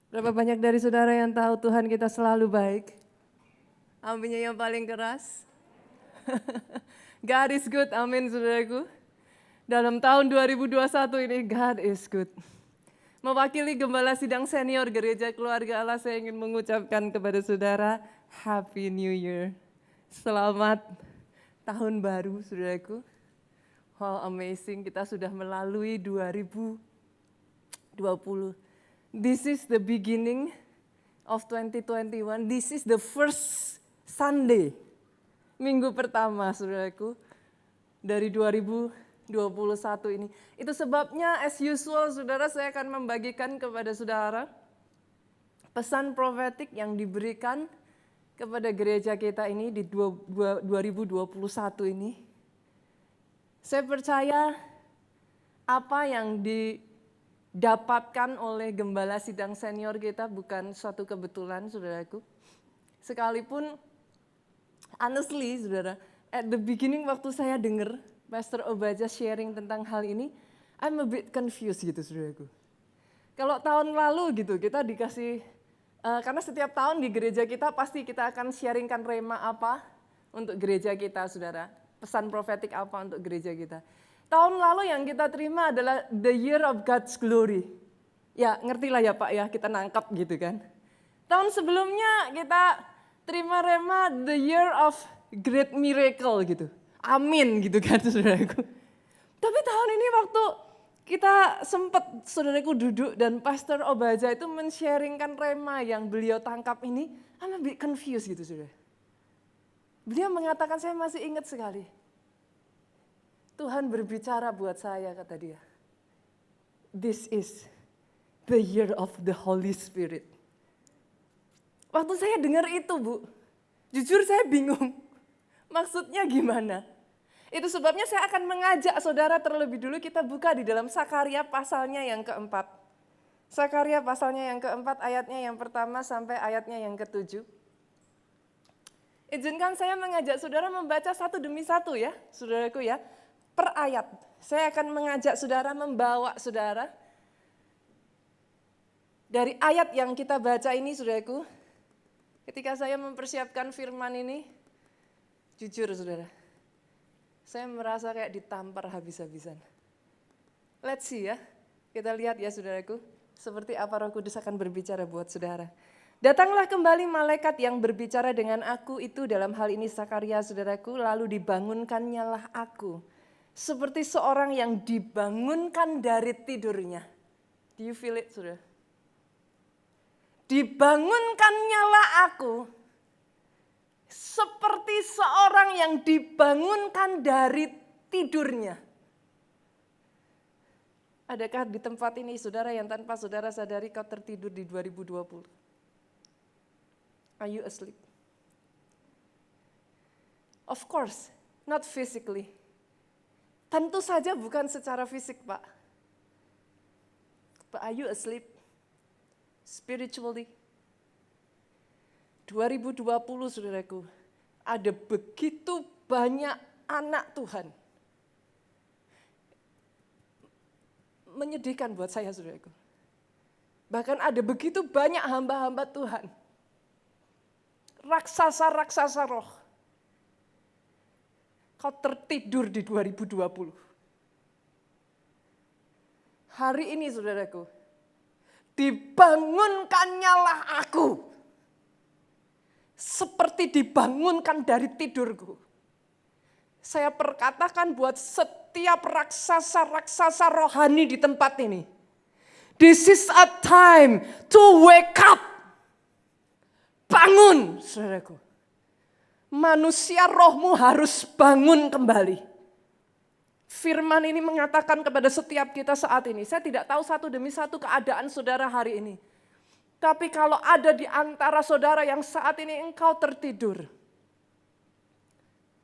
Berapa banyak dari saudara yang tahu Tuhan kita selalu baik? Aminnya yang paling keras. God is good, amin saudaraku. Dalam tahun 2021 ini, God is good. Mewakili Gembala Sidang Senior Gereja Keluarga Allah, saya ingin mengucapkan kepada saudara, Happy New Year. Selamat tahun baru saudaraku. Wow, amazing, kita sudah melalui 2020. This is the beginning of 2021. This is the first Sunday, minggu pertama saudaraku, dari 2021 ini. Itu sebabnya as usual saudara, saya akan membagikan kepada saudara pesan profetik yang diberikan kepada gereja kita ini di 2021 ini. Saya percaya apa yang didapatkan oleh Gembala Sidang Senior kita bukan suatu kebetulan saudaraku. Sekalipun honestly saudara, at the beginning waktu saya dengar Pastor Obaja sharing tentang hal ini, I'm a bit confused gitu saudaraku. Kalau tahun lalu gitu kita dikasih, karena setiap tahun di gereja kita pasti kita akan sharingkan rema apa untuk gereja kita saudara. Pesan profetik apa untuk gereja kita. Tahun lalu yang kita terima adalah the year of God's glory. Ya ngerti lah ya Pak ya, kita nangkap gitu kan. Tahun sebelumnya kita terima rema the year of great miracle gitu. Amin gitu kan saudaraku. Tapi tahun ini waktu kita sempat saudaraku duduk dan Pastor Obaja itu men-sharingkan rema yang beliau tangkap ini, I'm a bit confused gitu saudara. Beliau mengatakan, saya masih ingat sekali. Tuhan berbicara buat saya, kata dia. This is the year of the Holy Spirit. Waktu saya dengar itu Bu, jujur saya bingung. Maksudnya gimana? Itu sebabnya saya akan mengajak saudara terlebih dulu kita buka di dalam Sakaria pasalnya yang keempat. Sakaria pasalnya yang keempat, ayatnya yang pertama sampai ayatnya yang ketujuh. Izinkan saya mengajak saudara membaca satu demi satu ya, saudaraku ya, per ayat. Saya akan mengajak saudara, membawa saudara dari ayat yang kita baca ini, saudaraku. Ketika saya mempersiapkan firman ini, jujur saudara, saya merasa kayak ditampar habis-habisan. Let's see ya, kita lihat ya saudaraku, seperti apa Roh Kudus akan berbicara buat saudara. Datanglah kembali malaikat yang berbicara dengan aku itu, dalam hal ini Sakaria saudaraku, lalu dibangunkannyalah aku. Seperti seorang yang dibangunkan dari tidurnya. Do you feel it saudara? Dibangunkannyalah aku. Seperti seorang yang dibangunkan dari tidurnya. Adakah di tempat ini saudara yang tanpa saudara sadari kau tertidur di 2020? Are you asleep? Of course, not physically. Tentu saja bukan secara fisik, Pak. But are you asleep? Spiritually. 2020, saudaraku, ada begitu banyak anak Tuhan. Menyedihkan buat saya, saudaraku. Bahkan ada begitu banyak hamba-hamba Tuhan. Raksasa-raksasa roh. Kau tertidur di 2020. Hari ini saudaraku, dibangunkannyalah aku. Seperti dibangunkan dari tidurku. Saya perkatakan buat setiap raksasa-raksasa rohani di tempat ini. This is a time to wake up. Bangun, saudaraku. Manusia rohmu harus bangun kembali. Firman ini mengatakan kepada setiap kita saat ini. Saya tidak tahu satu demi satu keadaan saudara hari ini. Tapi kalau ada di antara saudara yang saat ini engkau tertidur.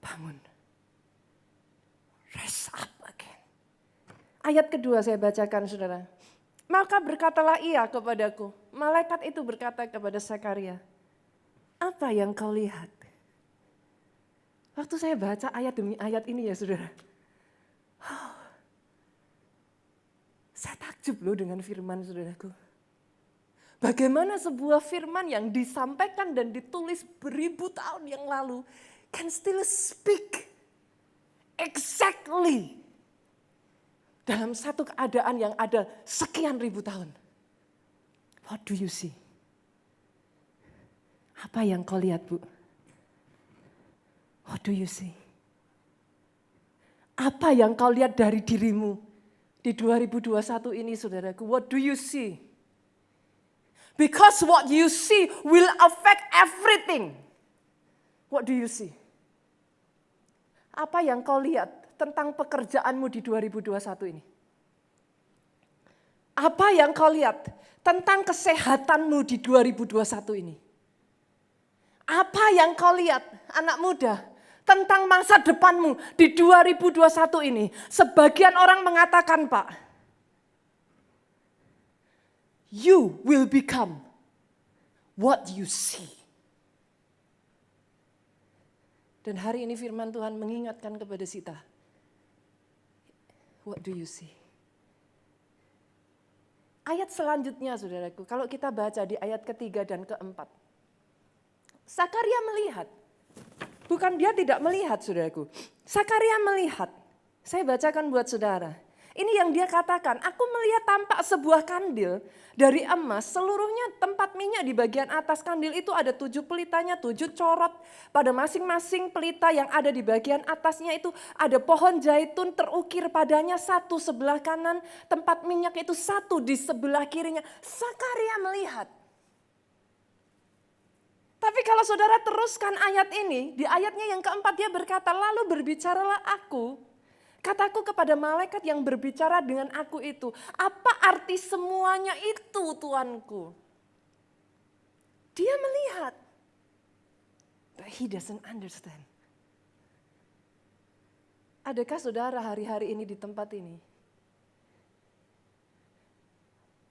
Bangun. Rise up again. Ayat kedua saya bacakan saudara. Maka berkatalah ia kepadaku. Malaikat itu berkata kepada Sakaria. Apa yang kau lihat? Waktu saya baca ayat demi ayat ini ya saudara. Saya takjub loh dengan firman saudaraku. Bagaimana sebuah firman yang disampaikan dan ditulis beribu tahun yang lalu can still speak exactly dalam satu keadaan yang ada sekian ribu tahun. What do you see? Apa yang kau lihat, Bu? What do you see? Apa yang kau lihat dari dirimu di 2021 ini, saudaraku? What do you see? Because what you see will affect everything. What do you see? Apa yang kau lihat tentang pekerjaanmu di 2021 ini? Apa yang kau lihat tentang kesehatanmu di 2021 ini? Apa yang kau lihat, anak muda, tentang masa depanmu di 2021 ini? Sebagian orang mengatakan, Pak, you will become what you see. Dan hari ini firman Tuhan mengingatkan kepada kita, what do you see? Ayat selanjutnya, saudaraku, kalau kita baca di ayat ketiga dan keempat. Sakaria melihat, bukan dia tidak melihat, saudaraku. Sakaria melihat, saya bacakan buat saudara. Ini yang dia katakan, aku melihat tampak sebuah kandil dari emas, seluruhnya tempat minyak di bagian atas kandil itu ada 7 pelitanya, 7 corot. Pada masing-masing pelita yang ada di bagian atasnya itu ada pohon zaitun terukir padanya, satu sebelah kanan, tempat minyak itu satu di sebelah kirinya. Sakaria melihat. Tapi kalau saudara teruskan ayat ini, di ayatnya yang keempat dia berkata, lalu berbicaralah aku, kataku kepada malaikat yang berbicara dengan aku itu, apa arti semuanya itu, Tuanku? Dia melihat, but he doesn't understand. Adakah saudara hari-hari ini di tempat ini?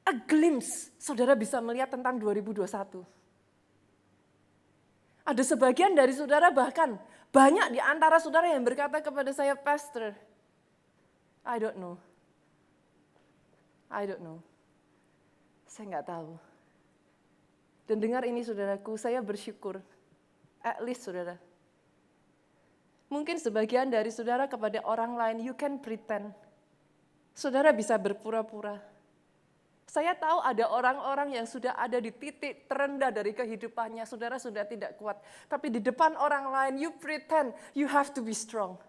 A glimpse, saudara bisa melihat tentang 2021. Ada sebagian dari saudara, bahkan banyak di antara saudara yang berkata kepada saya, Pastor, I don't know. Saya nggak tahu. Dan dengar ini saudaraku, saya bersyukur. At least saudara. Mungkin sebagian dari saudara kepada orang lain, you can pretend. Saudara bisa berpura-pura. Saya tahu ada orang-orang yang sudah ada di titik terendah dari kehidupannya. Saudara sudah tidak kuat. Tapi di depan orang lain, you pretend you have to be strong.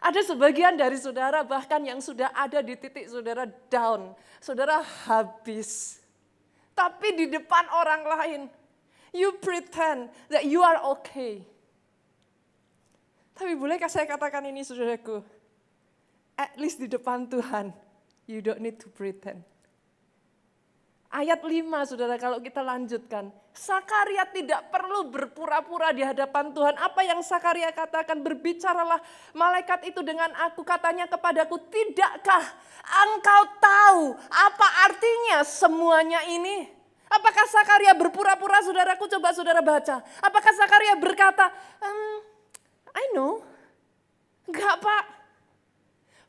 Ada sebagian dari saudara bahkan yang sudah ada di titik saudara down. Saudara habis. Tapi di depan orang lain, you pretend that you are okay. Tapi bolehkah saya katakan ini saudaraku? At least di depan Tuhan, you don't need to pretend. Ayat 5 saudara, kalau kita lanjutkan. Sakaria tidak perlu berpura-pura di hadapan Tuhan. Apa yang Sakaria katakan? Berbicaralah malaikat itu dengan aku, katanya kepadaku, tidakkah engkau tahu apa artinya semuanya ini? Apakah Sakaria berpura-pura, saudaraku? Coba saudara baca. Apakah Sakaria berkata, I know. Enggak, Pak.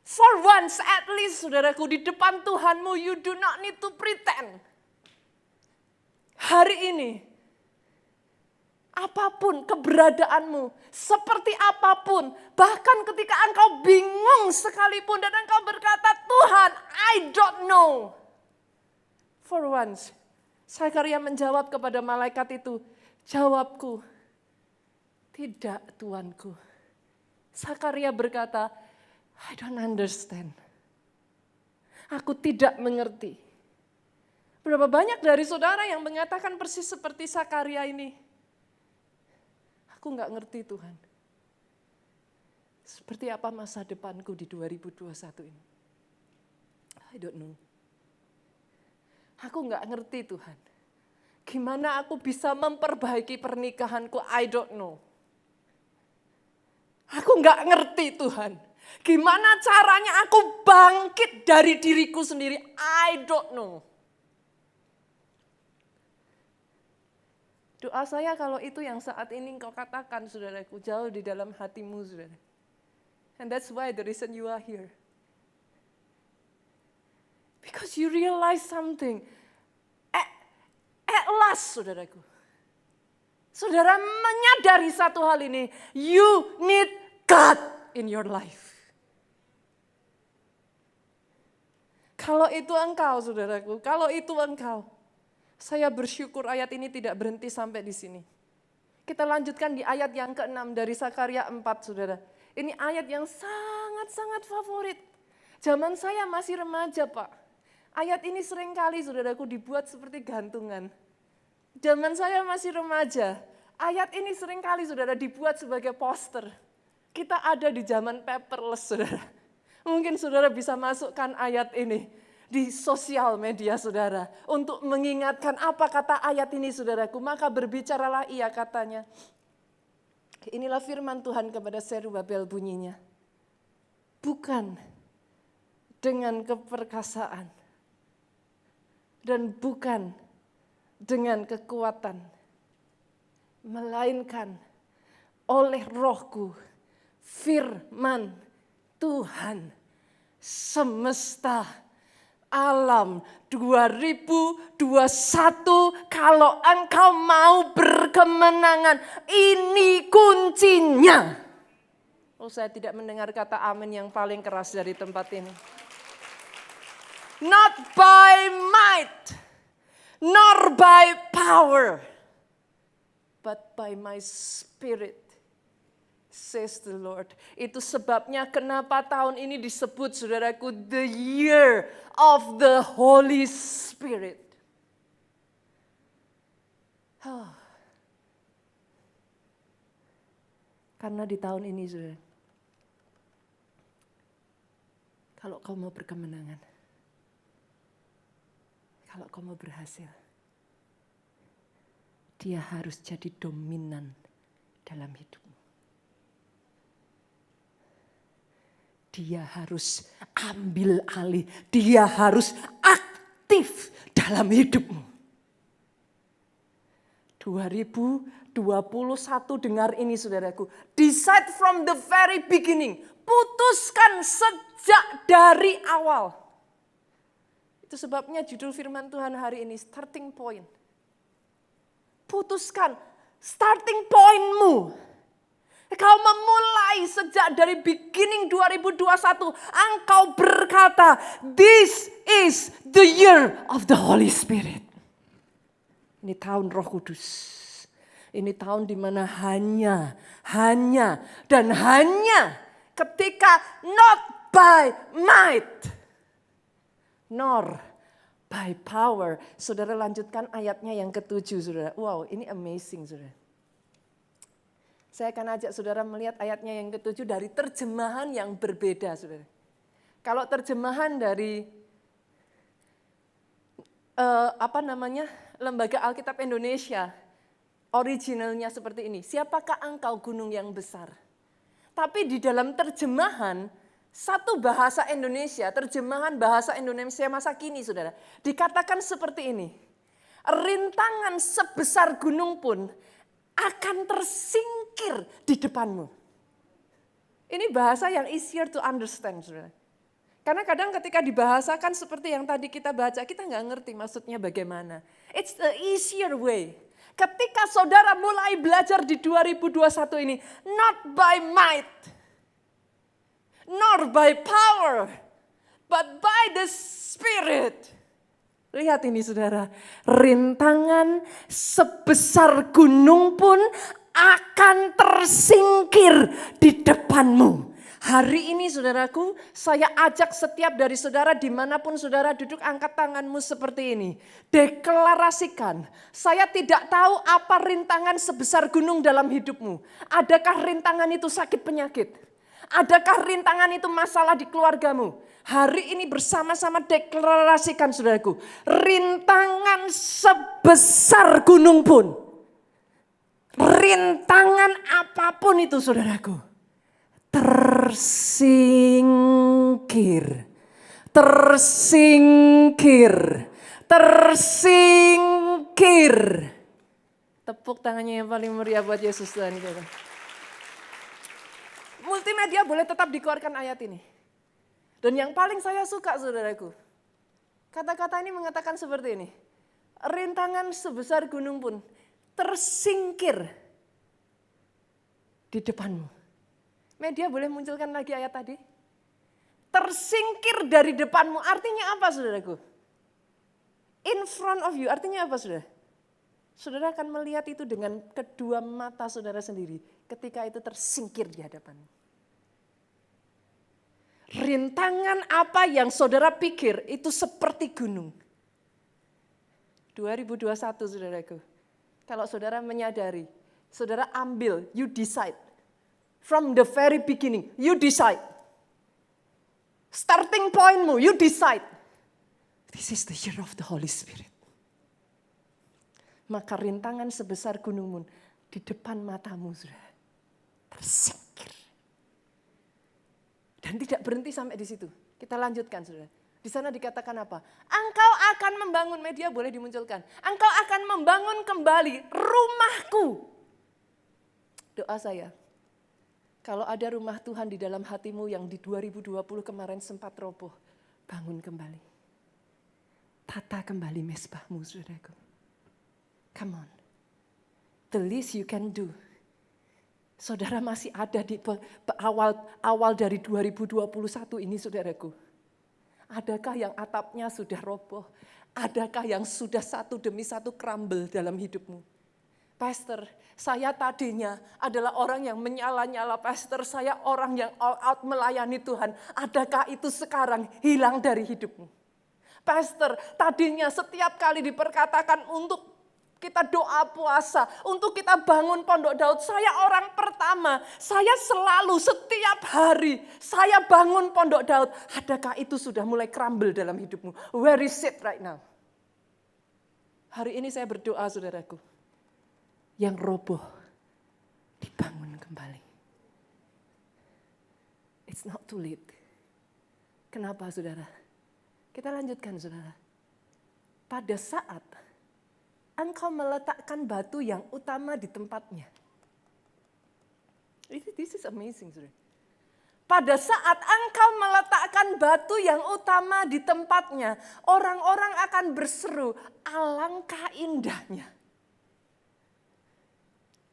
For once at least, saudaraku, di depan Tuhanmu, you do not need to pretend. Hari ini, apapun keberadaanmu, seperti apapun, bahkan ketika engkau bingung sekalipun dan engkau berkata, Tuhan, I don't know. For once, Sakaria menjawab kepada malaikat itu, jawabku, tidak Tuanku. Sakaria berkata, I don't understand. Aku tidak mengerti. Berapa banyak dari saudara yang mengatakan persis seperti Sakaria ini. Aku gak ngerti Tuhan. Seperti apa masa depanku di 2021 ini? I don't know. Aku gak ngerti Tuhan. Gimana aku bisa memperbaiki pernikahanku? I don't know. Aku gak ngerti Tuhan. Gimana caranya aku bangkit dari diriku sendiri? I don't know. Doa saya kalau itu yang saat ini engkau katakan, saudaraku, jauh di dalam hatimu, saudara. And that's why the reason you are here. Because you realize something. trust, saudaraku. Saudara menyadari satu hal ini, you need God in your life. Kalau itu engkau, saudaraku, kalau itu engkau. Saya bersyukur ayat ini tidak berhenti sampai di sini. Kita lanjutkan di ayat yang ke-6 dari Sakaria 4, saudara. Ini ayat yang sangat-sangat favorit. Zaman saya masih remaja, Pak. Ayat ini seringkali, saudaraku, dibuat seperti gantungan. Zaman saya masih remaja. Ayat ini seringkali, saudara, dibuat sebagai poster. Kita ada di zaman paperless, saudara. Mungkin saudara bisa masukkan ayat ini di sosial media saudara. Untuk mengingatkan apa kata ayat ini saudaraku. Maka berbicaralah ia katanya. Inilah firman Tuhan kepada Zerubabel bunyinya. Bukan dengan keperkasaan. Dan bukan dengan kekuatan. Melainkan oleh rohku. Firman Tuhan semesta alam 2021 kalau engkau mau berkemenangan, ini kuncinya. Oh, saya tidak mendengar kata amin yang paling keras dari tempat ini. Not by might, nor by power, but by my spirit, says the Lord. Itu sebabnya kenapa tahun ini disebut, saudaraku, the year of the Holy Spirit. Karena di tahun ini, saudara, kalau kau mau berkemenangan, kalau kau mau berhasil, dia harus jadi dominan dalam hidupmu. Dia harus ambil alih, dia harus aktif dalam hidupmu. 2021 dengar ini saudaraku. Decide from the very beginning. Putuskan sejak dari awal. Itu sebabnya judul firman Tuhan hari ini, starting point. Putuskan starting pointmu. Kau memulai sejak dari beginning 2021. Engkau berkata, this is the year of the Holy Spirit. Ini tahun Roh Kudus. Ini tahun di mana hanya ketika not by might, nor by power. Saudara lanjutkan ayatnya yang ke-7, saudara. Wow, ini amazing, saudara. Saya akan ajak saudara melihat ayatnya yang ke-7 dari terjemahan yang berbeda, saudara. Kalau terjemahan dari Lembaga Alkitab Indonesia, originalnya seperti ini. Siapakah engkau gunung yang besar? Tapi di dalam terjemahan satu bahasa Indonesia, terjemahan bahasa Indonesia masa kini, saudara, dikatakan seperti ini. Rintangan sebesar gunung pun akan tersingkir di depanmu. Ini bahasa yang easier to understand, saudara. Karena kadang ketika dibahasakan seperti yang tadi kita baca, kita nggak ngerti maksudnya bagaimana. It's the easier way. Ketika saudara mulai belajar di 2021 ini, not by might, nor by power, but by the Spirit. Lihat ini saudara, rintangan sebesar gunung pun akan tersingkir di depanmu. Hari ini saudaraku, saya ajak setiap dari saudara dimanapun saudara duduk, angkat tanganmu seperti ini. Deklarasikan, saya tidak tahu apa rintangan sebesar gunung dalam hidupmu. Adakah rintangan itu sakit penyakit? Adakah rintangan itu masalah di keluargamu? Hari ini bersama-sama deklarasikan saudaraku. Rintangan sebesar gunung pun. Rintangan apapun itu saudaraku. Tersingkir. Tersingkir. Tersingkir. Tepuk tangannya yang paling meriah buat Yesus Tuhan. Multimedia boleh tetap dikeluarkan ayat ini. Dan yang paling saya suka saudaraku, kata-kata ini mengatakan seperti ini. rintangan sebesar gunung pun tersingkir di depanmu. Media boleh munculkan lagi ayat tadi? Tersingkir dari depanmu, artinya apa saudaraku? In front of you, artinya apa saudara? Saudara akan melihat itu dengan kedua mata saudara sendiri ketika itu tersingkir di hadapanmu. Rintangan apa yang saudara pikir itu seperti gunung. 2021 saudaraku. Kalau saudara menyadari, saudara ambil, you decide. From the very beginning, you decide. Starting pointmu, you decide. This is the year of the Holy Spirit. Maka rintangan sebesar gunung pun di depan matamu sudah tersingkir. Dan tidak berhenti sampai di situ. Kita lanjutkan saudara. Di sana dikatakan apa? Engkau akan membangun, media boleh dimunculkan. Engkau akan membangun kembali rumahku. Doa saya, kalau ada rumah Tuhan di dalam hatimu yang di 2020 kemarin sempat roboh, bangun kembali. Tata kembali mezbahmu saudaraku. Come on. The least you can do. Saudara masih ada di awal dari 2021 ini saudaraku. Adakah yang atapnya sudah roboh? Adakah yang sudah satu demi satu crumble dalam hidupmu? Pastor, saya tadinya adalah orang yang menyala-nyala. Pastor, saya orang yang all out melayani Tuhan. Adakah itu sekarang hilang dari hidupmu? Pastor, tadinya setiap kali diperkatakan untuk kita doa puasa, untuk kita bangun Pondok Daud. Saya orang pertama, saya selalu setiap hari saya bangun Pondok Daud. Adakah itu sudah mulai crumble dalam hidupmu? Where is it right now? Hari ini saya berdoa saudaraku. Yang roboh dibangun kembali. It's not too late. Kenapa saudara? Kita lanjutkan saudara. Pada saat engkau meletakkan batu yang utama di tempatnya. This is amazing saudara. Pada saat engkau meletakkan batu yang utama di tempatnya, orang-orang akan berseru, alangkah indahnya.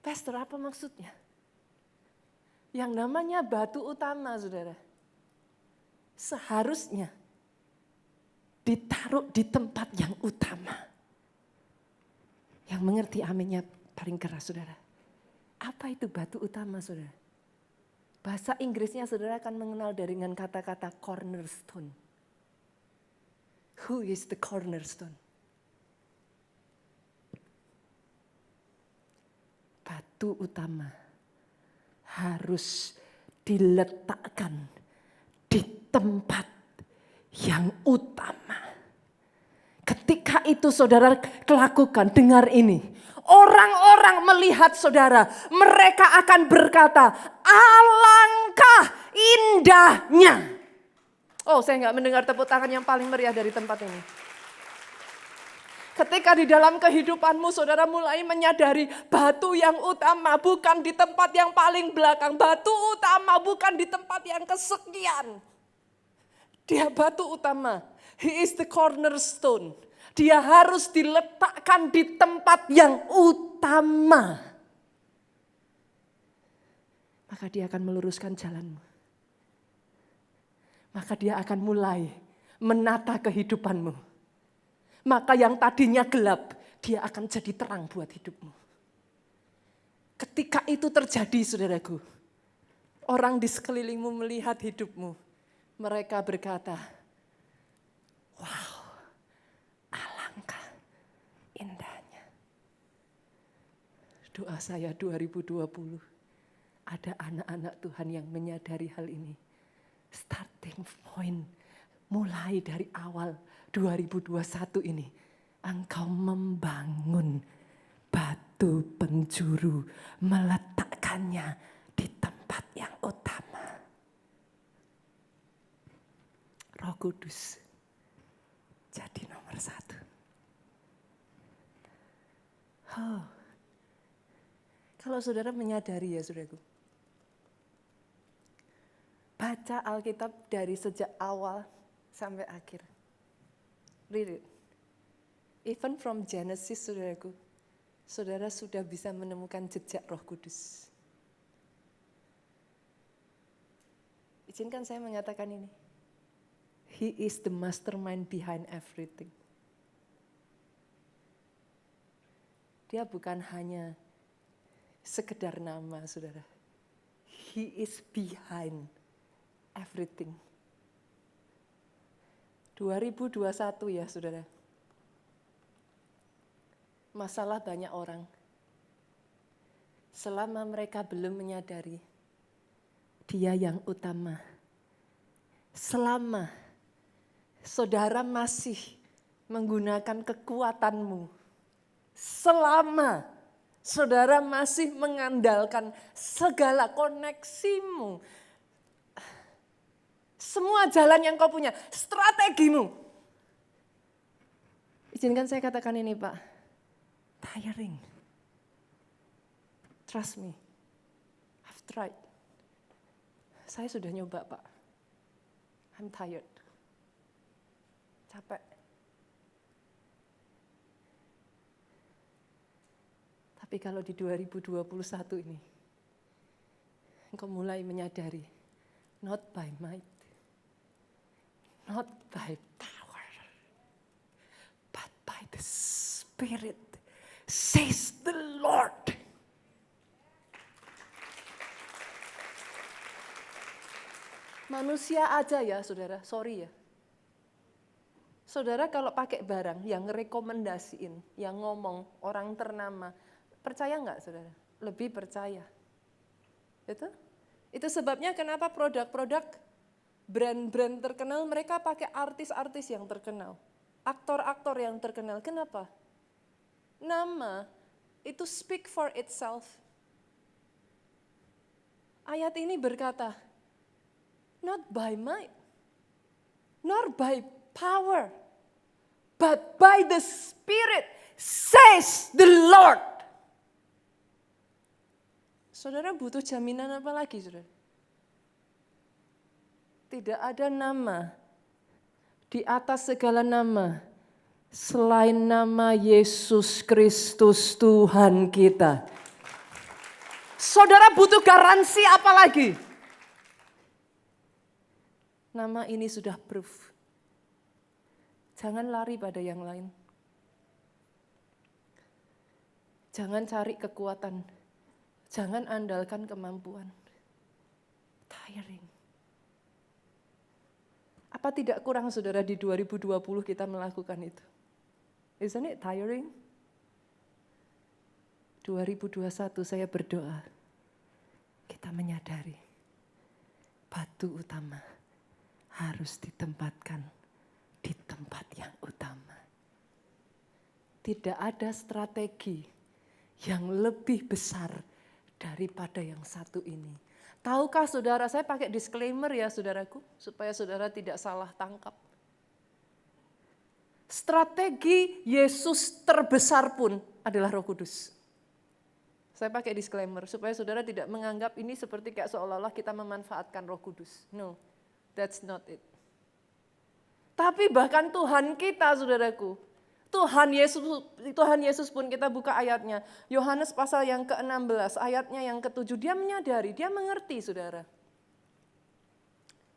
Pastor, apa maksudnya? Yang namanya batu utama, saudara, seharusnya ditaruh di tempat yang utama. Yang mengerti aminnya paling keras, saudara. Apa itu batu utama, saudara? Bahasa Inggrisnya saudara akan mengenal dengan kata-kata cornerstone. Who is the cornerstone? Batu utama harus diletakkan di tempat yang utama. Ketika itu saudara lakukan, dengar ini. Orang-orang melihat saudara, mereka akan berkata, alangkah indahnya. Oh, saya nggak mendengar tepuk tangan yang paling meriah dari tempat ini. Ketika di dalam kehidupanmu saudara mulai menyadari batu yang utama bukan di tempat yang paling belakang. Batu utama bukan di tempat yang kesekian. Dia batu utama. He is the cornerstone. Dia harus diletakkan di tempat yang utama. Maka dia akan meluruskan jalanmu. Maka dia akan mulai menata kehidupanmu. Maka yang tadinya gelap, dia akan jadi terang buat hidupmu. Ketika itu terjadi saudaraku, orang di sekelilingmu melihat hidupmu. Mereka berkata, wow, alangkah indahnya. Doa saya 2020, ada anak-anak Tuhan yang menyadari hal ini. Starting point, mulai dari awal 2021 ini, engkau membangun batu penjuru, meletakkannya di tempat yang utama. Roh Kudus jadi nomor 1. Oh. Kalau saudara menyadari ya saudaraku, baca Alkitab dari sejak awal sampai akhir. Read it. Even from Genesis, saudaraku, saudara sudah bisa menemukan jejak Roh Kudus. Izinkan saya mengatakan ini. He is the mastermind behind everything. Dia bukan hanya sekedar nama, saudara. He is behind everything. 2021 ya, saudara. Masalah banyak orang. Selama mereka belum menyadari Dia yang utama. Selama saudara masih menggunakan kekuatanmu. Selama saudara masih mengandalkan segala koneksimu. Semua jalan yang kau punya, strategimu. Izinkan saya katakan ini, Pak. Tiring. Trust me. I've tried. Saya sudah nyoba, Pak. I'm tired. Capek. Tapi kalau di 2021 ini, engkau mulai menyadari, not by might, not by power, but by the Spirit, says the Lord. Manusia aja ya, saudara, sorry ya. Saudara kalau pakai barang yang ngerekomendasiin, yang ngomong orang ternama, percaya nggak, saudara? Lebih percaya. Itu sebabnya kenapa produk-produk brand-brand terkenal mereka pakai artis-artis yang terkenal, aktor-aktor yang terkenal. Kenapa? Nama itu speak for itself. Ayat ini berkata, not by might, nor by power, but by the Spirit, says the Lord. Saudara butuh jaminan apa lagi, saudara? Tidak ada nama di atas segala nama selain nama Yesus Kristus Tuhan kita. Saudara butuh garansi apa lagi? Nama ini sudah proof. Jangan lari pada yang lain. Jangan cari kekuatan. Jangan andalkan kemampuan. Tiring. Apa tidak kurang, saudara, di 2020 kita melakukan itu? Isn't it tiring? 2021 saya berdoa. Kita menyadari batu utama harus ditempatkan di tempat yang utama. Tidak ada strategi yang lebih besar daripada yang satu ini. Tahukah saudara, saya pakai disclaimer ya saudaraku, supaya saudara tidak salah tangkap. Strategi Yesus terbesar pun adalah Roh Kudus. Saya pakai disclaimer supaya saudara tidak menganggap ini seperti kayak seolah-olah kita memanfaatkan Roh Kudus. No, that's not it. Tapi bahkan Tuhan kita, saudaraku, Tuhan Yesus pun kita buka ayatnya. Yohanes pasal yang ke-16, ayatnya yang ke-7, dia menyadari, dia mengerti, saudara.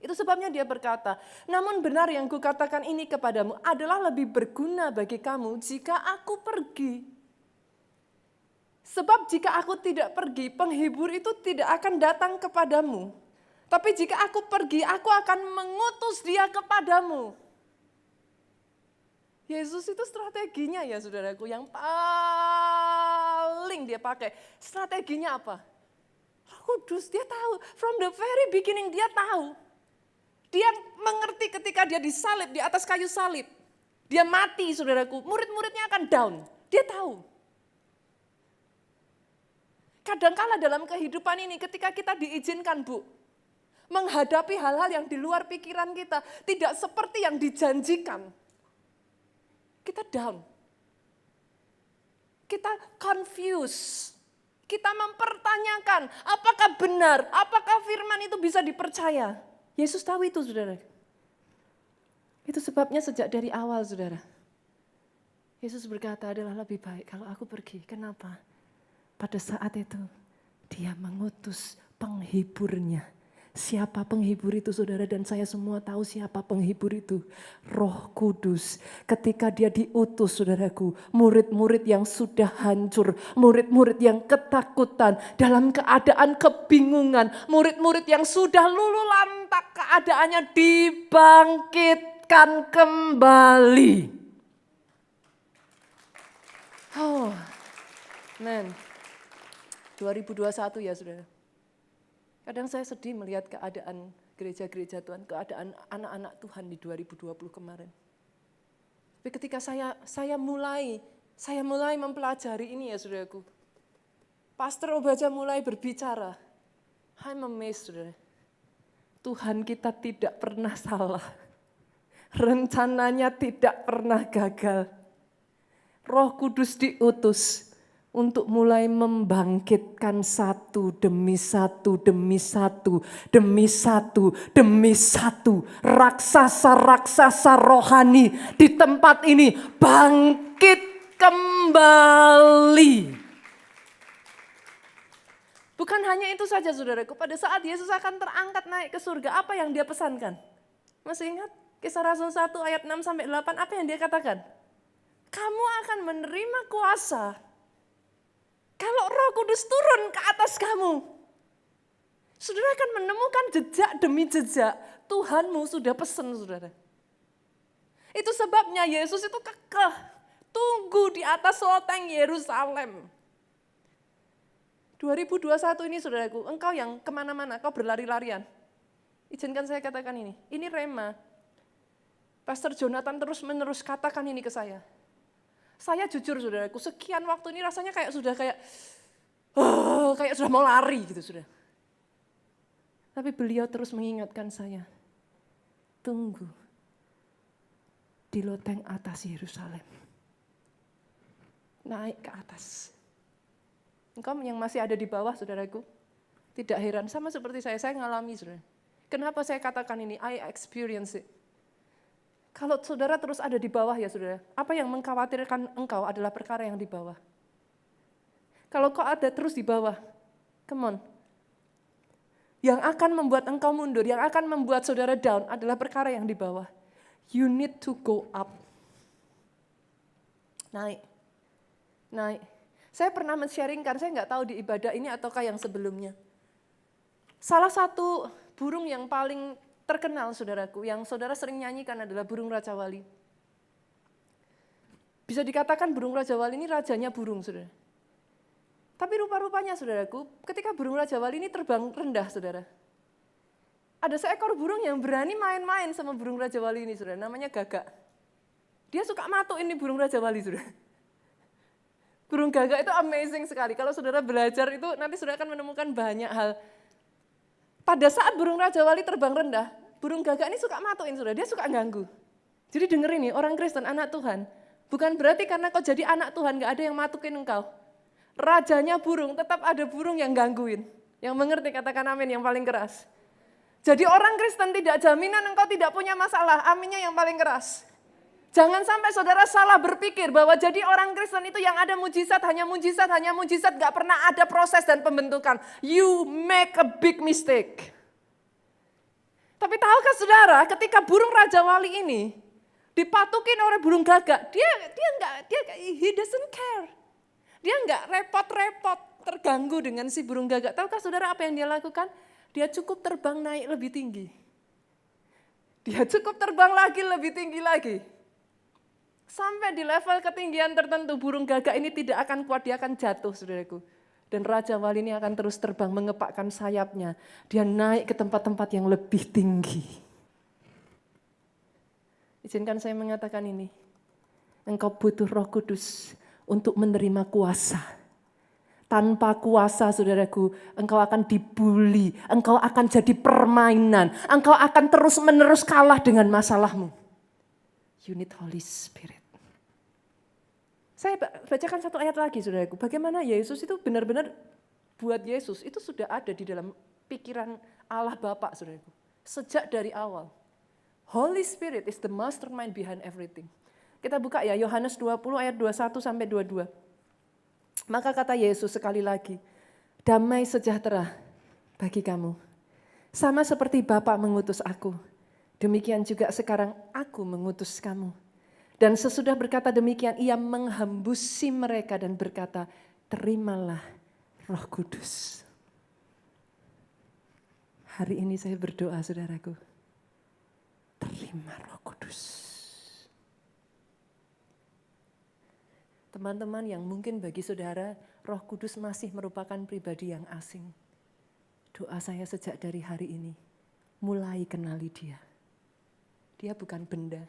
Itu sebabnya dia berkata, namun benar yang kukatakan ini kepadamu adalah lebih berguna bagi kamu jika aku pergi. Sebab jika aku tidak pergi, penghibur itu tidak akan datang kepadamu. Tapi jika aku pergi, aku akan mengutus dia kepadamu. Yesus itu strateginya ya saudaraku, yang paling dia pakai. Strateginya apa? Roh Kudus, dia tahu. From the very beginning dia tahu. Dia mengerti ketika dia disalib di atas kayu salib. Dia mati saudaraku, murid-muridnya akan down. Dia tahu. Kadangkala dalam kehidupan ini ketika kita diizinkan, Bu, menghadapi hal-hal yang di luar pikiran kita, tidak seperti yang dijanjikan. Kita down. Kita confused. Kita mempertanyakan, apakah benar, apakah firman itu bisa dipercaya. Yesus tahu itu, saudara. Itu sebabnya sejak dari awal, saudara. Yesus berkata adalah lebih baik kalau aku pergi. Kenapa? Pada saat itu dia mengutus penghiburnya. Siapa penghibur itu saudara, dan saya semua tahu siapa penghibur itu. Roh Kudus. Ketika dia diutus saudaraku, murid-murid yang sudah hancur, murid-murid yang ketakutan, dalam keadaan kebingungan, murid-murid yang sudah lulu lantak keadaannya dibangkitkan kembali. Oh, men, 2021 ya saudara. Kadang saya sedih melihat keadaan gereja-gereja Tuhan, keadaan anak-anak Tuhan di 2020 kemarin. Tapi ketika saya mulai mempelajari ini ya saudaraku. Pastor Obaja mulai berbicara. I'm amazed saudara. Tuhan kita tidak pernah salah. Rencananya tidak pernah gagal. Roh Kudus diutus untuk mulai membangkitkan satu demi satu demi satu demi satu demi satu raksasa-raksasa rohani di tempat ini bangkit kembali. Bukan hanya itu saja saudaraku, pada saat Yesus akan terangkat naik ke surga, apa yang dia pesankan? Masih ingat Kisah Rasul 1 ayat 6-8, apa yang dia katakan? Kamu akan menerima kuasa kalau Roh Kudus turun ke atas kamu. Saudara akan menemukan jejak demi jejak. Tuhanmu sudah pesan saudara. Itu sebabnya Yesus itu kekeh. Tunggu di atas loteng Yerusalem. 2021 ini saudaraku, engkau yang kemana-mana, kau berlari-larian. Izinkan saya katakan ini. Ini rema. Pastor Jonathan terus-menerus katakan ini ke saya. Saya jujur saudaraku, sekian waktu ini rasanya kayak sudah mau lari gitu sudah. Tapi beliau terus mengingatkan saya, tunggu di loteng atas Yerusalem. Naik ke atas. Engkau yang masih ada di bawah saudaraku, tidak heran, sama seperti saya ngalami saudara. Kenapa saya katakan ini? I experience it. Kalau saudara terus ada di bawah ya saudara, apa yang mengkhawatirkan engkau adalah perkara yang di bawah. Kalau kau ada terus di bawah, come on. Yang akan membuat engkau mundur, yang akan membuat saudara down adalah perkara yang di bawah. You need to go up. Naik. Saya pernah men-sharingkan, saya nggak tahu di ibadah ini ataukah yang sebelumnya. Salah satu burung yang paling terkenal saudaraku, yang saudara sering nyanyikan adalah burung Raja Wali. Bisa dikatakan burung Raja Wali ini rajanya burung saudara. Tapi rupa-rupanya saudaraku, ketika burung Raja Wali ini terbang rendah saudara. Ada seekor burung yang berani main-main sama burung Raja Wali ini saudara, namanya Gagak. Dia suka matuk ini burung Raja Wali saudara. Burung Gagak itu amazing sekali, kalau saudara belajar itu nanti saudara akan menemukan banyak hal. Pada saat burung Raja Wali terbang rendah, burung Gagak ini suka matuin saudara, dia suka ganggu. Jadi dengerin nih, orang Kristen, anak Tuhan, bukan berarti karena kau jadi anak Tuhan gak ada yang matukin engkau. Rajanya burung, tetap ada burung yang gangguin. Yang mengerti katakan amin yang paling keras. Jadi orang Kristen tidak jaminan engkau tidak punya masalah, aminnya yang paling keras. Jangan sampai saudara salah berpikir bahwa jadi orang Kristen itu yang ada mujizat, hanya mujizat, gak pernah ada proses dan pembentukan. You make a big mistake. Tapi tahukah saudara, ketika burung Raja Wali ini dipatukin oleh burung Gagak, he doesn't care. Dia nggak repot-repot terganggu dengan si burung Gagak. Tahukah saudara apa yang dia lakukan? Dia cukup terbang naik lebih tinggi. Dia cukup terbang lagi lebih tinggi lagi. Sampai di level ketinggian tertentu burung Gagak ini tidak akan kuat, dia akan jatuh saudaraku. Dan Raja Wali ini akan terus terbang mengepakkan sayapnya. Dia naik ke tempat-tempat yang lebih tinggi. Izinkan saya mengatakan ini. Engkau butuh Roh Kudus untuk menerima kuasa. Tanpa kuasa saudaraku, engkau akan dibully, engkau akan jadi permainan, engkau akan terus-menerus kalah dengan masalahmu. You need Holy Spirit. Saya bacakan satu ayat lagi saudaraku, bagaimana Yesus itu benar-benar buat Yesus itu sudah ada di dalam pikiran Allah Bapa saudaraku. Sejak dari awal. Holy Spirit is the mastermind behind everything. Kita buka ya Yohanes 20 ayat 21 sampai 22. Maka kata Yesus sekali lagi, damai sejahtera bagi kamu. Sama seperti Bapa mengutus aku, demikian juga sekarang aku mengutus kamu. Dan sesudah berkata demikian, ia menghembusi mereka dan berkata, terimalah Roh Kudus. Hari ini saya berdoa saudaraku, terima Roh Kudus. Teman-teman yang mungkin bagi saudara Roh Kudus masih merupakan pribadi yang asing. Doa saya sejak dari hari ini, mulai kenali dia. Dia bukan benda,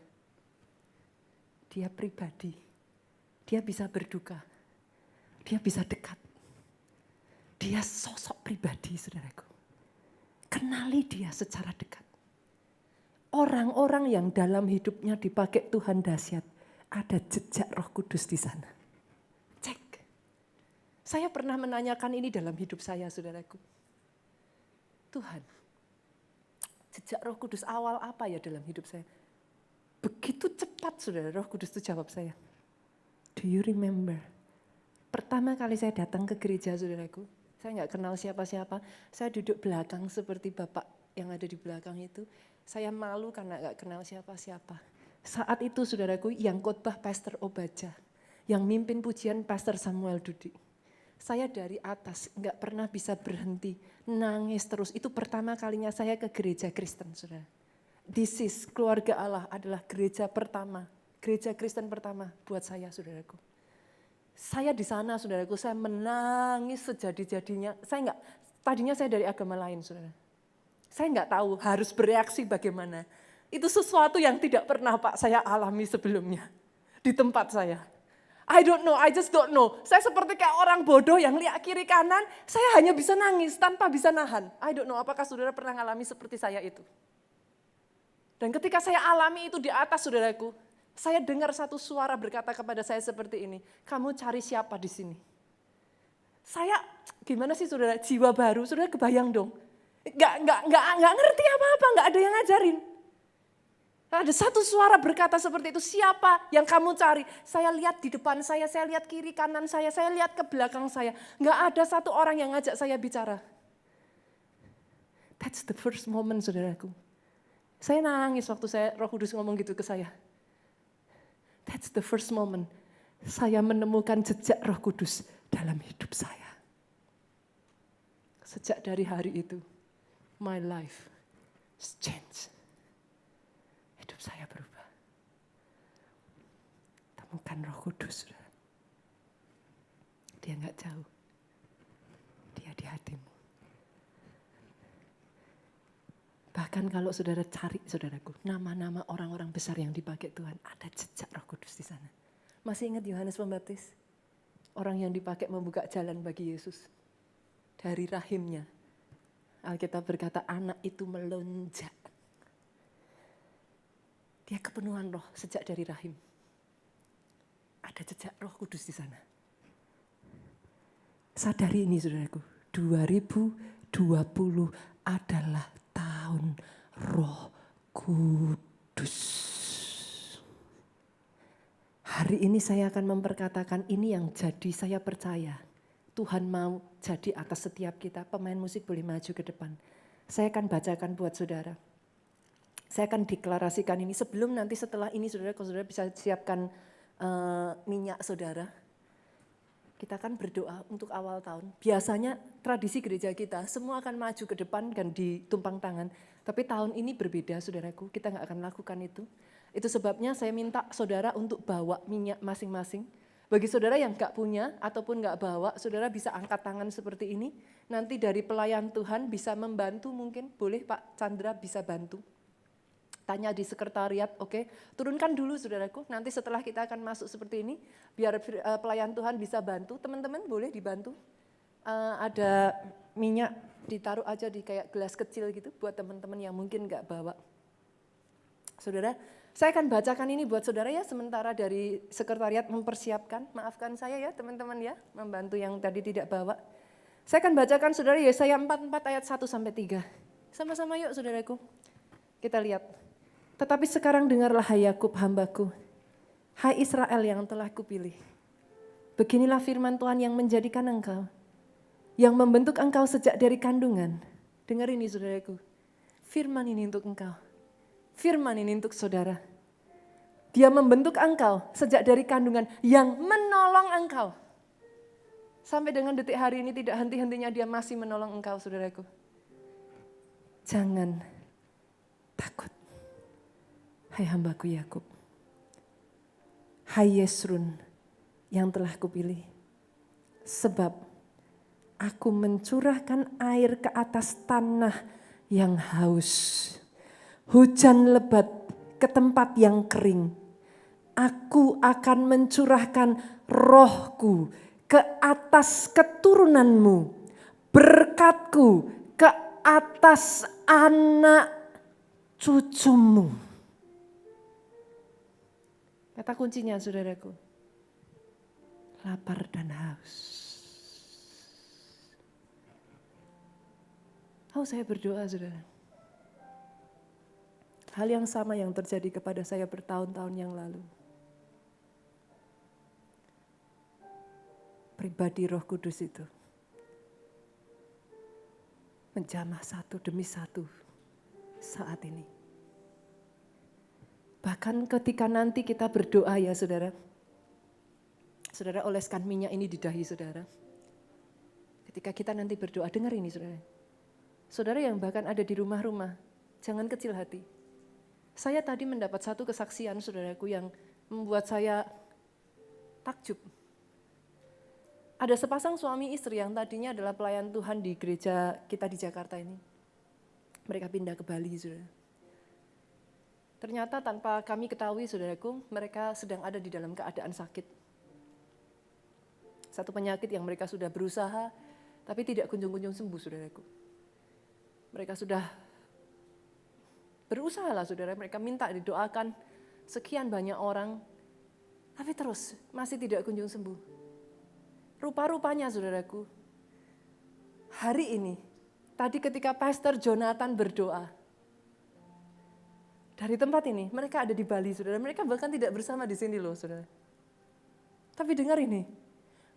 dia pribadi. Dia bisa berduka, dia bisa dekat. Dia sosok pribadi saudaraku. Kenali dia secara dekat. Orang-orang yang dalam hidupnya dipakai Tuhan dahsyat, ada jejak Roh Kudus di sana. Cek. Saya pernah menanyakan ini dalam hidup saya, saudaraku. Tuhan, jejak Roh Kudus awal apa ya dalam hidup saya? Begitu cepat, saudara, Roh Kudus itu jawab saya. Do you remember? Pertama kali saya datang ke gereja, saudaraku, saya nggak kenal siapa-siapa. Saya duduk belakang seperti Bapak yang ada di belakang itu. Saya malu karena nggak kenal siapa-siapa. Saat itu saudaraku yang khotbah Pastor Obaja, yang mimpin pujian Pastor Samuel Dudi. Saya dari atas nggak pernah bisa berhenti, nangis terus. Itu pertama kalinya saya ke gereja Kristen, saudara. This is Keluarga Allah adalah gereja pertama, gereja Kristen pertama buat saya, saudaraku. Saya di sana, saudaraku, saya menangis sejadi-jadinya. Tadinya saya dari agama lain, saudara. Saya nggak tahu harus bereaksi bagaimana. Itu sesuatu yang tidak pernah Pak saya alami sebelumnya di tempat saya. I don't know, I just don't know. Saya seperti kayak orang bodoh yang lihat kiri kanan, saya hanya bisa nangis tanpa bisa nahan. I don't know apakah saudara pernah mengalami seperti saya itu. Dan ketika saya alami itu di atas saudaraku, saya dengar satu suara berkata kepada saya seperti ini, kamu cari siapa di sini? Saya gimana sih saudara, jiwa baru, saudara kebayang dong. Nggak ngerti apa-apa, nggak ada yang ngajarin. Ada satu suara berkata seperti itu, siapa yang kamu cari? Saya lihat di depan saya lihat kiri kanan saya lihat ke belakang saya. Nggak ada satu orang yang ngajak saya bicara. That's the first moment saudaraku. Saya nangis waktu Roh Kudus ngomong gitu ke saya. That's the first moment saya menemukan jejak Roh Kudus dalam hidup saya. Sejak dari hari itu, my life has changed. Hidup saya berubah. Temukan Roh Kudus. Dia nggak jauh. Dia di hatimu. Bahkan kalau saudara cari, saudaraku, nama-nama orang-orang besar yang dipakai Tuhan, ada jejak Roh Kudus di sana. Masih ingat Yohanes Pembaptis? Orang yang dipakai membuka jalan bagi Yesus. Dari rahimnya, Alkitab berkata anak itu melonjak. Dia kepenuhan roh sejak dari rahim. Ada jejak Roh Kudus di sana. Sadari ini saudaraku, 2020 adalah tahun Roh Kudus. Hari ini saya akan memperkatakan ini yang jadi saya percaya. Tuhan mau jadi atas setiap kita. Pemain musik boleh maju ke depan. Saya akan bacakan buat saudara. Saya akan deklarasikan ini sebelum nanti setelah ini saudara, kalau saudara bisa siapkan minyak saudara. Kita akan berdoa untuk awal tahun. Biasanya tradisi gereja kita semua akan maju ke depan dan ditumpang tangan. Tapi tahun ini berbeda saudaraku, kita nggak akan lakukan itu. Itu sebabnya saya minta saudara untuk bawa minyak masing-masing. Bagi saudara yang nggak punya ataupun nggak bawa, saudara bisa angkat tangan seperti ini. Nanti dari pelayan Tuhan bisa membantu mungkin, boleh Pak Chandra bisa bantu. Tanya di sekretariat, oke. Turunkan dulu saudaraku, nanti setelah kita akan masuk seperti ini, biar pelayan Tuhan bisa bantu. Teman-teman boleh dibantu. Ada minyak ditaruh aja di kayak gelas kecil gitu, buat teman-teman yang mungkin nggak bawa. Saudara, saya akan bacakan ini buat saudara ya, sementara dari sekretariat mempersiapkan. Maafkan saya ya teman-teman ya, membantu yang tadi tidak bawa. Saya akan bacakan saudara Yesaya 44 ayat 1-3. Sama-sama yuk saudaraku, kita lihat. Tetapi sekarang dengarlah hai Yakub hambaku, Hai Israel yang telah kupilih, beginilah firman Tuhan yang menjadikan engkau, yang membentuk engkau sejak dari kandungan. Dengar ini saudaraku, firman ini untuk engkau, firman ini untuk saudara. Dia membentuk engkau sejak dari kandungan, yang menolong engkau. Sampai dengan detik hari ini tidak henti-hentinya dia masih menolong engkau saudaraku. Jangan takut, hai hambaku Yakub. Hai Yesrun yang telah kupilih, sebab aku mencurahkan air ke atas tanah yang haus, hujan lebat ke tempat yang kering. Aku akan mencurahkan rohku ke atas keturunanmu, berkatku ke atas anak cucumu. Kata kuncinya saudaraku, lapar dan haus. Saya berdoa saudara. Hal yang sama yang terjadi kepada saya bertahun-tahun yang lalu. Pribadi Roh Kudus itu menjamah satu demi satu saat ini. Bahkan ketika nanti kita berdoa ya saudara. Saudara oleskan minyak ini di dahi saudara. Ketika kita nanti berdoa, dengar ini saudara. Saudara yang bahkan ada di rumah-rumah, jangan kecil hati. Saya tadi mendapat satu kesaksian saudaraku yang membuat saya takjub. Ada sepasang suami istri yang tadinya adalah pelayan Tuhan di gereja kita di Jakarta ini. Mereka pindah ke Bali, saudara. Ternyata tanpa kami ketahui, saudaraku, mereka sedang ada di dalam keadaan sakit. Satu penyakit yang mereka sudah berusaha, tapi tidak kunjung-kunjung sembuh, saudaraku. Mereka sudah berusaha lah, saudara. Mereka minta didoakan sekian banyak orang, tapi terus masih tidak kunjung sembuh. Rupa-rupanya saudaraku, hari ini, tadi ketika Pastor Jonathan berdoa, dari tempat ini, mereka ada di Bali saudara, mereka bahkan tidak bersama di sini loh saudara. Tapi dengar ini,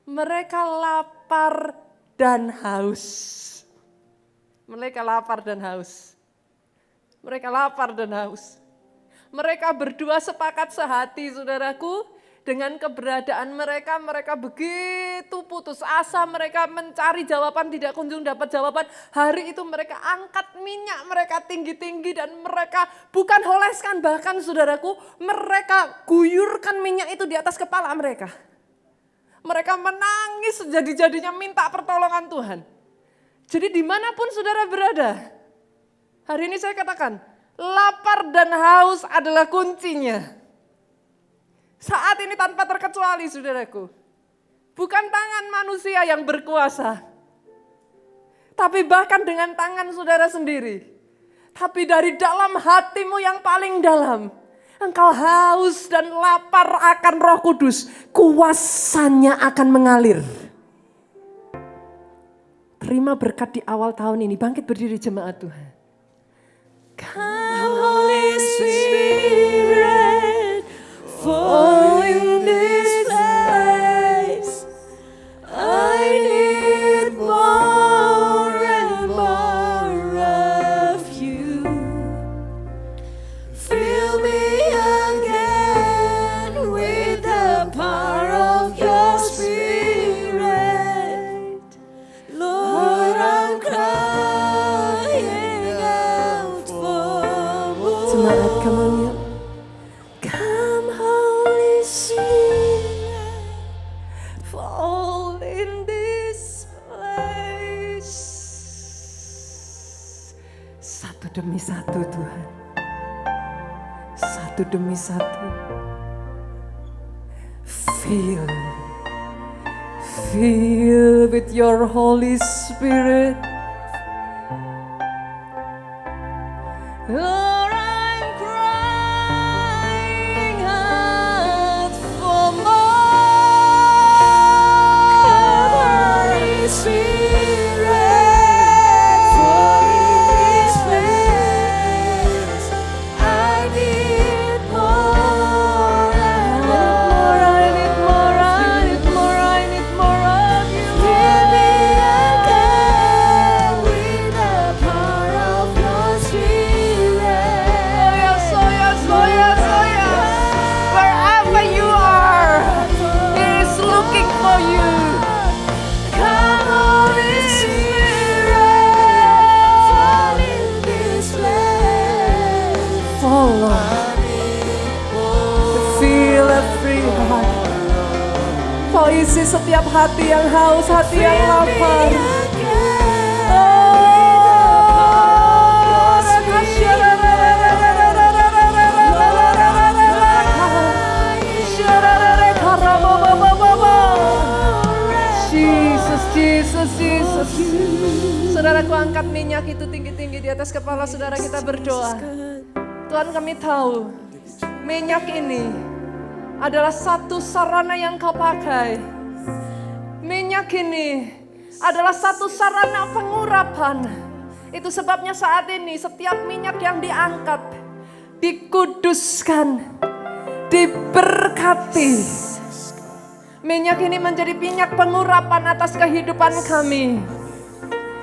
mereka lapar dan haus. Mereka lapar dan haus. Mereka lapar dan haus. Mereka berdua sepakat sehati saudaraku. Dengan keberadaan mereka, mereka begitu putus asa, mereka mencari jawaban, tidak kunjung dapat jawaban. Hari itu mereka angkat minyak mereka tinggi-tinggi dan mereka bukan oleskan, bahkan saudaraku, mereka guyurkan minyak itu di atas kepala mereka. Mereka menangis sejadi-jadinya minta pertolongan Tuhan. Jadi dimanapun saudara berada, hari ini saya katakan, lapar dan haus adalah kuncinya. Saat ini tanpa terkecuali saudaraku, bukan tangan manusia yang berkuasa, tapi bahkan dengan tangan saudara sendiri. Tapi dari dalam hatimu yang paling dalam, engkau haus dan lapar akan Roh Kudus, kuasanya akan mengalir. Terima berkat di awal tahun ini, bangkit berdiri jemaat Tuhan. Come Holy Spirit, fall in this place. I need more and more of you. Fill me again with the power of your Spirit. Lord, I'm crying out for more. Semangat, come on yuk. Come Holy Spirit, fall in this place. Satu demi satu Tuhan, satu demi satu. Fill with your Holy Spirit. Lord, I'm crying out for more. Holy Spirit, fall in this place. I need more and more. mengisi setiap hati yang haus, hati yang lapar. Jesus. Saudaraku, angkat minyak itu tinggi-tinggi di atas kepala saudara, kita berdoa. Tuhan, kami tahu minyak ini adalah satu sarana yang Kau pakai. Minyak ini adalah satu sarana pengurapan. Itu sebabnya saat ini setiap minyak yang diangkat dikuduskan, diberkati. Minyak ini menjadi minyak pengurapan atas kehidupan kami.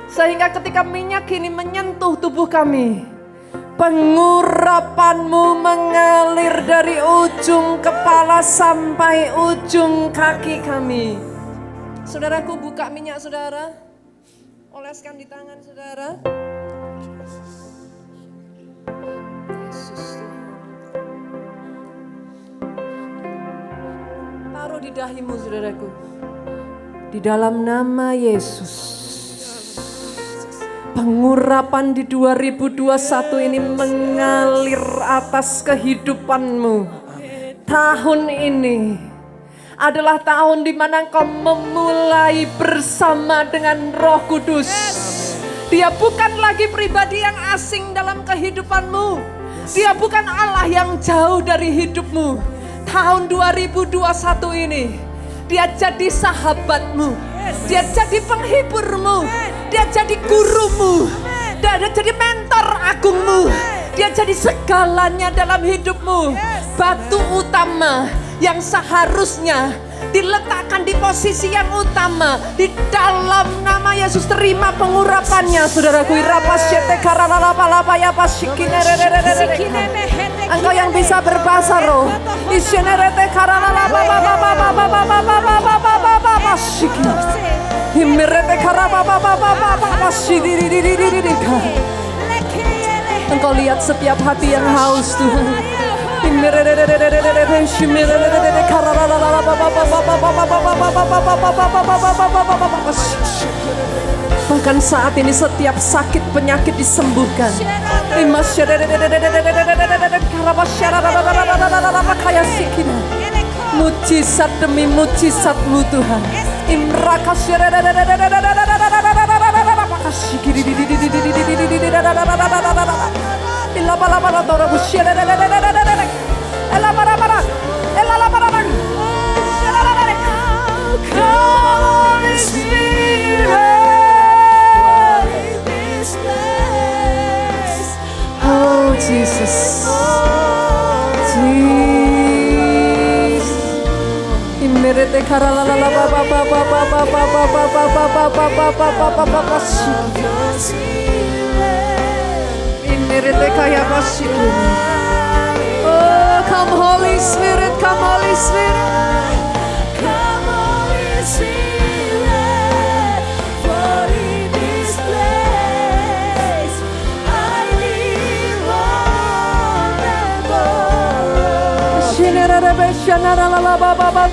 Sehingga ketika minyak ini menyentuh tubuh kami, pengurapan-Mu mengalir dari ujung kepala sampai ujung kaki kami. Saudaraku, buka minyak saudara, oleskan di tangan saudara. Yesus, taruh di dahimu saudaraku. Di dalam nama Yesus, pengurapan di 2021 ini mengalir atas kehidupanmu. Tahun ini adalah tahun di mana Kau memulai bersama dengan Roh Kudus. Dia bukan lagi pribadi yang asing dalam kehidupanmu. Dia bukan Allah yang jauh dari hidupmu. Tahun 2021 ini Dia jadi sahabatmu, Dia jadi penghiburmu, Dia jadi gurumu, Dia jadi mentor agungmu, Dia jadi segalanya dalam hidupmu. Batu utama yang seharusnya diletakkan di posisi yang utama, di dalam nama Yesus, terima pengurapannya saudaraku. Engkau yang bisa berbahasa roh, Engkau lihat setiap hati yang haus Tuhan. Bahkan saat ini setiap sakit penyakit disembuhkan. Mujizat demi mujizat-Mu Tuhan. Oh Jesus, Imerete karala la ba ba ba ba ba ba ba ba ba ba ba ba ba ba ba ba. Imerete kaya basi. Oh, come Holy Spirit, come Holy Spirit. Come Holy Spirit, for in this place I need more and more. Shinera rebe shanara la ba ba ba ba.